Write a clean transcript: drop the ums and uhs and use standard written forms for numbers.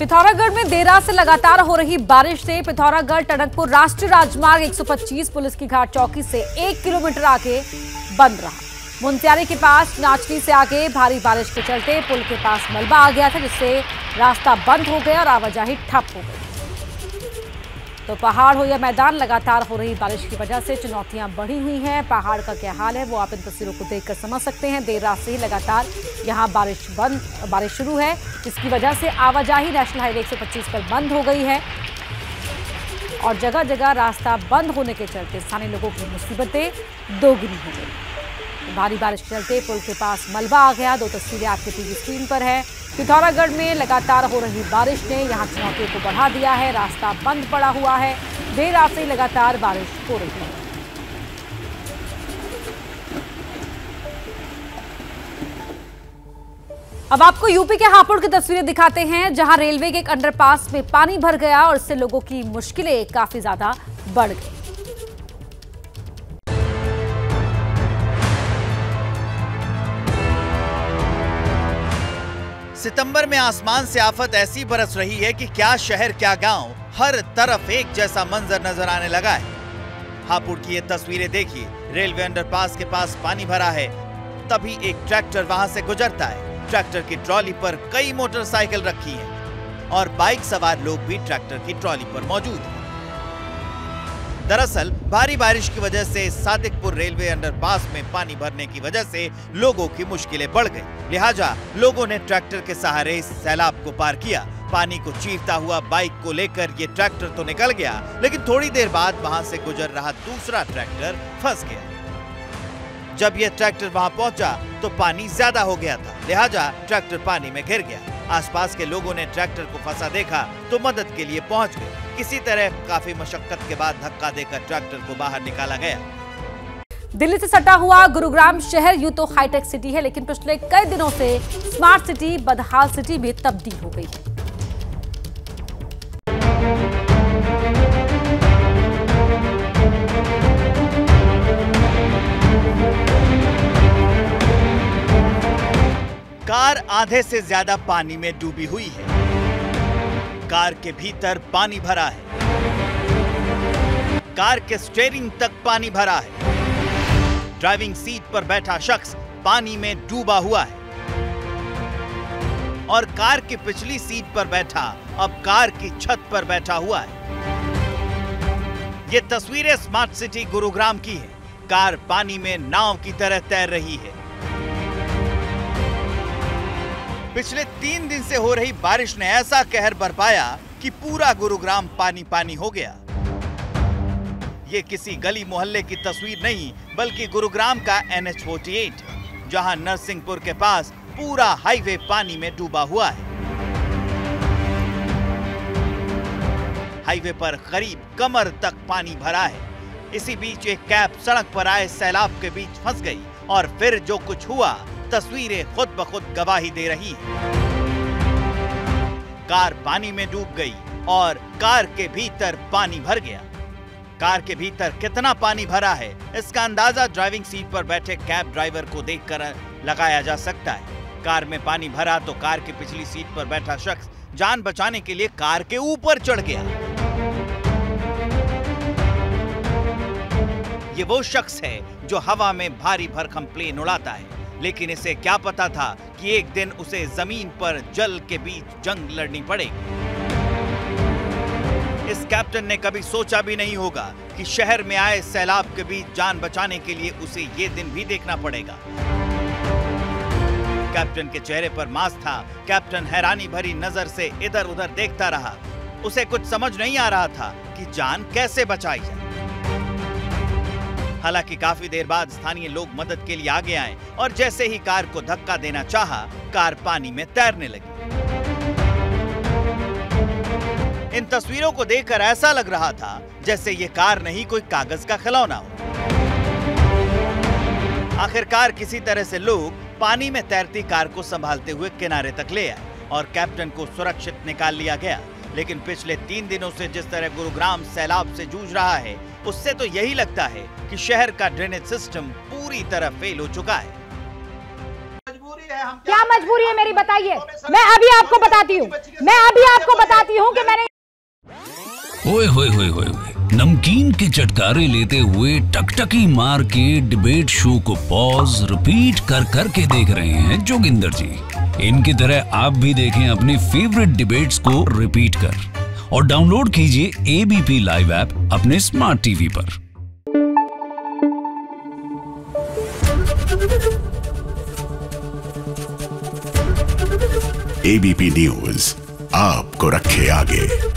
पिथौरागढ़ में देर रात से लगातार हो रही बारिश से पिथौरागढ़ टनकपुर राष्ट्रीय राजमार्ग 125 पुलिस की घाट चौकी से 1 किलोमीटर आगे बंद रहा। मुंसियारी के पास नाचनी से आगे भारी बारिश के चलते पुल के पास मलबा आ गया था, जिससे रास्ता बंद हो गया और आवाजाही ठप हो गई। तो पहाड़ हो या मैदान, लगातार हो रही बारिश की वजह से चुनौतियां बढ़ी हुई हैं। पहाड़ का क्या हाल है वो आप इन तस्वीरों को देखकर समझ सकते हैं। देर रात से ही लगातार यहां बारिश शुरू है, जिसकी वजह से आवाजाही नेशनल हाईवे 125 पर बंद हो गई है और जगह जगह रास्ता बंद होने के चलते स्थानीय लोगों की मुसीबतें दोगुनी हो गई। भारी बारिश के चलते पुल के पास मलबा आ गया। 2 तस्वीरें आपके टीवी स्क्रीन पर है। पिथौरागढ़ में लगातार हो रही बारिश ने यहां चुनौतियों को बढ़ा दिया है। रास्ता बंद पड़ा हुआ है। देर रात से लगातार बारिश हो रही है। अब आपको यूपी के हापुड़ की तस्वीरें दिखाते हैं, जहां रेलवे के एक अंडरपास में पानी भर गया और इससे लोगों की मुश्किलें काफी ज्यादा बढ़ गई। सितंबर में आसमान से आफत ऐसी बरस रही है कि क्या शहर क्या गांव, हर तरफ एक जैसा मंजर नजर आने लगा है। हापुड़ की ये तस्वीरें देखिए। रेलवे अंडरपास के पास पानी भरा है, तभी एक ट्रैक्टर वहां से गुजरता है। ट्रैक्टर की ट्रॉली पर कई मोटरसाइकिल रखी है और बाइक सवार लोग भी ट्रैक्टर की ट्रॉली पर मौजूद हैं। दरअसल भारी बारिश की वजह से सादिकपुर रेलवे अंडरपास में पानी भरने की वजह से लोगों की मुश्किलें बढ़ गई। लिहाजा लोगों ने ट्रैक्टर के सहारे इस सैलाब को पार किया। पानी को चीरता हुआ बाइक को लेकर ये ट्रैक्टर तो निकल गया, लेकिन थोड़ी देर बाद वहां से गुजर रहा दूसरा ट्रैक्टर फंस गया। जब यह ट्रैक्टर वहां पहुंचा तो पानी ज्यादा हो गया था, लिहाजा ट्रैक्टर पानी में घिर गया। आसपास के लोगों ने ट्रैक्टर को फंसा देखा तो मदद के लिए पहुंच गए। किसी तरह काफी मशक्कत के बाद धक्का देकर ट्रैक्टर को बाहर निकाला गया। दिल्ली से सटा हुआ गुरुग्राम शहर यूं तो हाईटेक सिटी है, लेकिन पिछले कई दिनों से स्मार्ट सिटी बदहाल सिटी में तब्दील हो गई है। कार आधे से ज्यादा पानी में डूबी हुई है। कार के भीतर पानी भरा है। कार के स्टीयरिंग तक पानी भरा है। ड्राइविंग सीट पर बैठा शख्स पानी में डूबा हुआ है और कार की पिछली सीट पर बैठा अब कार की छत पर बैठा हुआ है। ये तस्वीरें स्मार्ट सिटी गुरुग्राम की है। कार पानी में नाव की तरह तैर रही है। पिछले 3 दिन से हो रही बारिश ने ऐसा कहर बरपाया कि पूरा गुरुग्राम पानी पानी हो गया। ये किसी गली मोहल्ले की तस्वीर नहीं, बल्कि गुरुग्राम का NH48 है, जहां नरसिंहपुर के पास पूरा हाईवे पानी में डूबा हुआ है। हाईवे पर करीब कमर तक पानी भरा है। इसी बीच एक कैब सड़क पर आए सैलाब के बीच फंस गई और फिर जो कुछ हुआ तस्वीरें खुद ब खुद गवाही दे रही हैं। कार पानी में डूब गई और कार के भीतर पानी भर गया। कार के भीतर कितना पानी भरा है, इसका अंदाजा ड्राइविंग सीट पर बैठे कैब ड्राइवर को देखकर लगाया जा सकता है। कार में पानी भरा तो कार की पिछली सीट पर बैठा शख्स जान बचाने के लिए कार के ऊपर चढ़ गया। ये वो शख्स है जो हवा में भारी भरकम प्लेन उड़ाता है, लेकिन इसे क्या पता था कि एक दिन उसे जमीन पर जल के बीच जंग लड़नी पड़ेगी। इस कैप्टन ने कभी सोचा भी नहीं होगा कि शहर में आए सैलाब के बीच जान बचाने के लिए उसे ये दिन भी देखना पड़ेगा। कैप्टन के चेहरे पर मास्क था। कैप्टन हैरानी भरी नजर से इधर उधर देखता रहा। उसे कुछ समझ नहीं आ रहा था कि जान कैसे बचाई जाए। हालांकि काफी देर बाद स्थानीय लोग मदद के लिए आगे आए और जैसे ही कार को धक्का देना चाहा, कार पानी में तैरने लगी। इन तस्वीरों को देखकर ऐसा लग रहा था जैसे ये कार नहीं कोई कागज का खिलौना हो। आखिरकार किसी तरह से लोग पानी में तैरती कार को संभालते हुए किनारे तक ले आए और कैप्टन को सुरक्षित निकाल लिया गया। लेकिन पिछले 3 दिनों से जिस तरह गुरुग्राम सैलाब से जूझ रहा है, उससे तो यही लगता है कि शहर का ड्रेनेज सिस्टम पूरी तरह फेल हो चुका है। मजबूरी है क्या मजबूरी है मेरी, बताइए। मैं अभी आपको बताती हूँ कि मैंने ओए होए होए होए नमकीन के चटकारे लेते हुए टकटकी मार के डिबेट शो को पॉज रिपीट कर करके देख रहे हैं जोगिंदर जी। इनकी तरह आप भी देखें अपनी फेवरेट डिबेट्स को रिपीट कर और डाउनलोड कीजिए एबीपी लाइव ऐप अपने स्मार्ट टीवी पर। एबीपी न्यूज आपको रखे आगे।